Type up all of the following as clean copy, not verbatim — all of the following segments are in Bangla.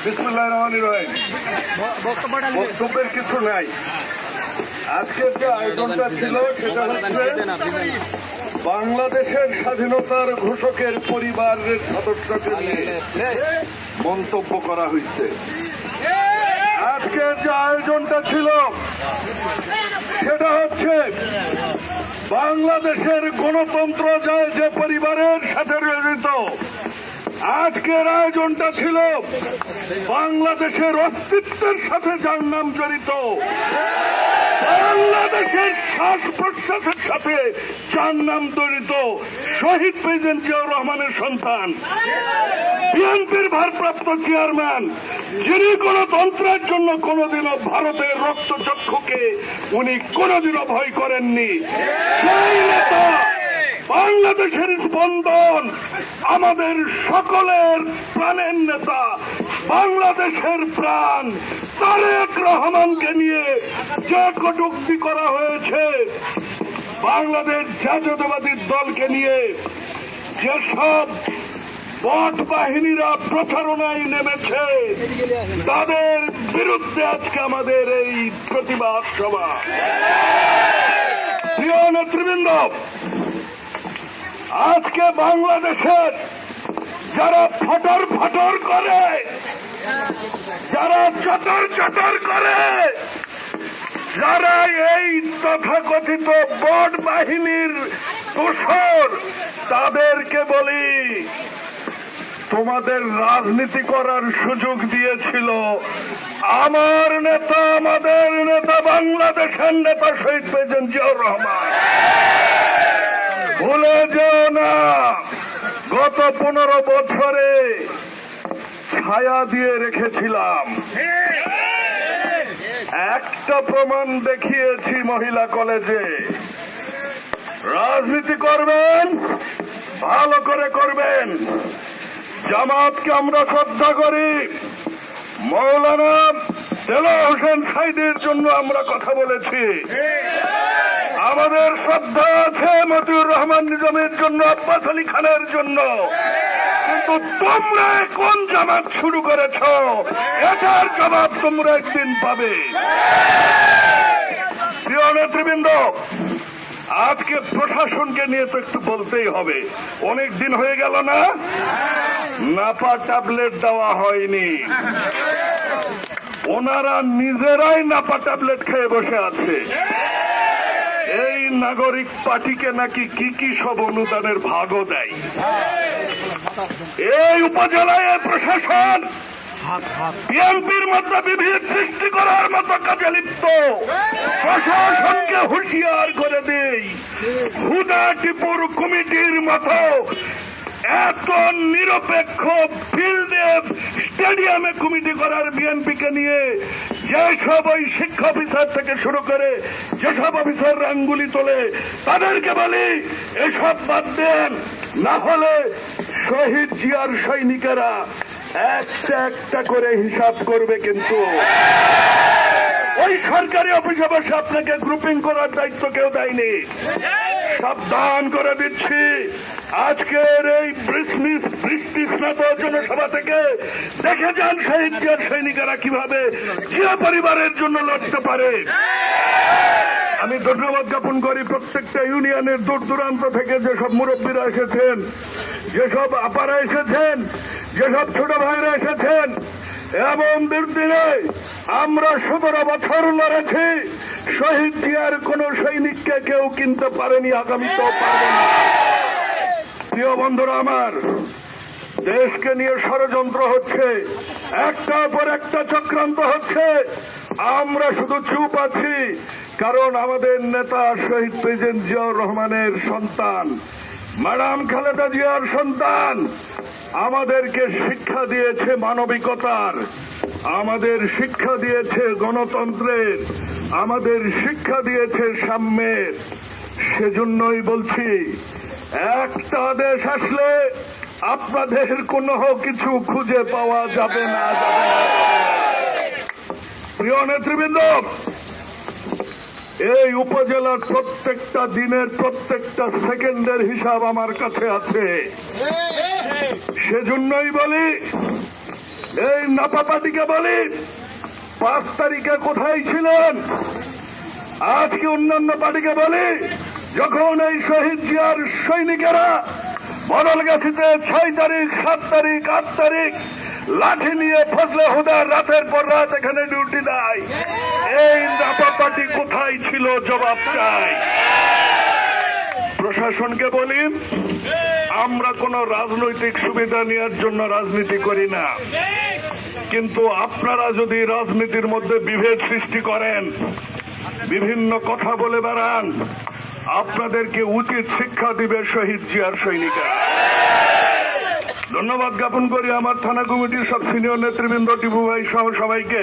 বিসমিল্লাহির রহমানির রহিম। বক্তব্যের কিছু নাই। আজকের যে আয়োজনটা ছিল সেটা হচ্ছে বাংলাদেশের স্বাধীনতার ঘোষকের পরিবারের সদস্যকে নিয়ে মন্তব্য করা হয়েছে। আজকের যে আয়োজনটা ছিল সেটা হচ্ছে বাংলাদেশের গণতন্ত্র যে পরিবারের সাথে জড়িত। আজকের আয়োজনটা ছিল বাংলাদেশের অস্তিত্বের সাথে যার নাম জড়িত, বাংলাদেশের শ্বাস প্রশ্বাসের সাথে যার নাম জড়িত, শহীদ প্রেসিডেন্ট জিয়াউর রহমানের সন্তান, বিএনপির ভারপ্রাপ্ত চেয়ারম্যান, যিনি গণতন্ত্রের জন্য কোনোদিনও ভারতের রক্তচক্ষুকে উনি কোনোদিনও ভয় করেননি। সেই নেতা, বাংলাদেশের স্পন্দন, আমাদের সকলের প্রাণের নেতা, বাংলাদেশের প্রাণ তারেক রহমানকে নিয়ে যে কটূক্তি করা হয়েছে, বাংলাদেশ জাতীয়তাবাদী দলকে নিয়ে যেসব বট বাহিনীরা প্রচারণায় নেমেছে, তাদের বিরুদ্ধে আজকে আমাদের এই প্রতিবাদ সভা। প্রিয় নেতৃবৃন্দ, আজকে বাংলাদেশের যারা ফটর ফটর করে, যারা চটর চটর করে, যারা এই তথাকথিত বট বাহিনীর দোসর, তাদেরকে বলি, তোমাদের রাজনীতি করার সুযোগ দিয়েছিল আমার নেতা, আমাদের নেতা, বাংলাদেশের নেতা শহীদ প্রেসিডেন্ট জিয়াউর রহমান। ভুলে যেও না, গত 15 বছরে ছায়া দিয়ে রেখেছিলাম। একটা প্রমাণ দেখিয়েছি মহিলা কলেজে। রাজনীতি করবেন, ভালো করে করবেন। জামাতকে আমরা শ্রদ্ধা করি, মৌলানা দেলোয়ার হোসেন সাঈদীর জন্য আমরা কথা বলেছি। আমাদের শ্রদ্ধা আছে মতিউর রহমান নিজামের জন্য, আব্বাস আলী খানের জন্য। কিন্তু তোমরা কোন জামাত শুরু করেছ, এটার জবাব তোমরা একদিন পাবে। প্রিয় নেতৃবৃন্দ, আজকে প্রশাসনকে নিয়ে তো একটু বলতেই হবে। অনেক দিন হয়ে গেল না, নাপা ট্যাবলেট দেওয়া হয়নি। ওনারা নিজেরাই নাপা ট্যাবলেট খেয়ে বসে আছে। এই নাগরিক পার্টিকে নাকি কি কি সব অনুদানের ভাগও দেয়। এই উপজেলায় প্রশাসন বিএনপির মতো বিভেদ সৃষ্টি করার মতো কাজে লিপ্ত। প্রশাসনকে হুঁশিয়ার করে দেই, হুদা টিপুর কমিটির মতো এত নিরপেক্ষ ফিল্ডে স্টেডিয়ামে কমিটি করার বিএনপিকে নিয়ে যেসব ওই শিক্ষা অফিসার থেকে শুরু করে যেসব অফিসার আঙ্গুলি তোলে, তাদেরকে বলি এসব বাদ দেন, না হলে শহীদ জিয়ার সৈনিকেরা একটা একটা করে হিসাব করবে। কিন্তু ওই সরকারি অফিসে বসে আপনাকে গ্রুপিং করার দায়িত্ব কেউ দেয়নি। সাবধান করে দিচ্ছি, আজকের এই বৃষ্টি স্নাত জনসভা থেকে দেখে যান শহীদ জিয়ার সৈনিকেরা কিভাবে জিয়া পরিবারের জন্য লড়তে পারে। আমি ধন্যবাদ জ্ঞাপন করি প্রত্যেকটা ইউনিয়নের দূর দূরান্ত থেকে যেসব মুরব্বীরা এসেছেন, যেসব আপারা এসেছেন, যেসব ছোট ভাইরা এসেছেন। এমন দুর্দিনে আমরা 17 বছর লড়েছি, শহীদ জিয়ার কোন সৈনিককে কেউ কিনতে পারেনি, আগামীতেও পারবে না। প্রিয় বন্ধুরা আমার, দেশকে নিয়ে ষড়যন্ত্র হচ্ছে, একটার পর একটা চক্রান্ত হচ্ছে। আমরা শুধু চুপ আছি, কারণ আমাদের নেতা শহীদ প্রেসিডেন্ট জিয়াউর রহমানের সন্তান, ম্যাডাম খালেদা জিয়ার সন্তান, আমাদেরকে শিক্ষা দিয়েছে মানবিকতার, আমাদের শিক্ষা দিয়েছে গণতন্ত্রের, আমাদের শিক্ষা দিয়েছে সাম্যের। সেজন্যই বলছি, একটা দেশ আসলে আপনাদের কোনো কিছু খুঁজে পাওয়া যাবে না। প্রিয় নেতৃবৃন্দ, এই উপজেলার প্রত্যেকটা দিনের প্রত্যেকটা সেকেন্ডের হিসাব আমার কাছে আছে। সেজন্যই বলি, এই নাপা পার্টিকে বলি 5 তারিখে কোথায় ছিলেন? আজকে অন্যান্য পার্টিকে বলি, যখন এই শহীদ জিয়ার সৈনিকেরা বদলগাছিতে 6 তারিখ, 7 তারিখ, 8 তারিখ লাঠি নিয়ে ফজলে হুদার রাতের পর রাত এখানে ডিউটি দেয়, এই নাপা পার্টি কোথায় ছিল? জবাব চাই। প্রশাসনকে বলি, আমরা কোন রাজনৈতিক সুবিধা নেওয়ার জন্য রাজনীতি করি না, কিন্তু আপনারা যদি রাজনীতির মধ্যে বিভেদ সৃষ্টি করেন, বিভিন্ন কথা বলে বেড়ান, আপনাদেরকে উচিত শিক্ষা দিবে শহীদ জিয়ার সৈনিকরা। ধন্যবাদ জ্ঞাপন করি আমার থানা কমিটির সব সিনিয়র নেতৃবৃন্দ, টিপু ভাই সহ সবাইকে।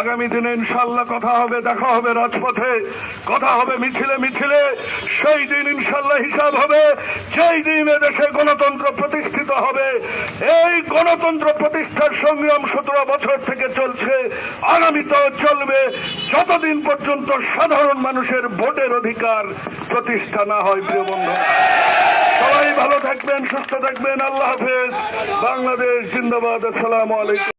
আগামী দিনে ইনশাল্লাহ কথা হবে, দেখা হবে রাজপথে, কথা হবে মিছিলে মিছিলে। সেই দিন ইনশাল্লাহ হিসাব হবে, যেই দিন এদেশে গণতন্ত্র প্রতিষ্ঠিত হবে। এই গণতন্ত্র প্রতিষ্ঠার সংগ্রাম 17 বছর থেকে চলছে, আগামীতেও চলবে, যতদিন পর্যন্ত সাধারণ মানুষের ভোটের অধিকার প্রতিষ্ঠা না হয়। প্রিয় বন্ধুরা, সবাই ভালো থাকবেন, সুস্থ থাকবেন। আল্লাহ হাফেজ। বাংলাদেশ জিন্দাবাদ। আসসালামু আলাইকুম।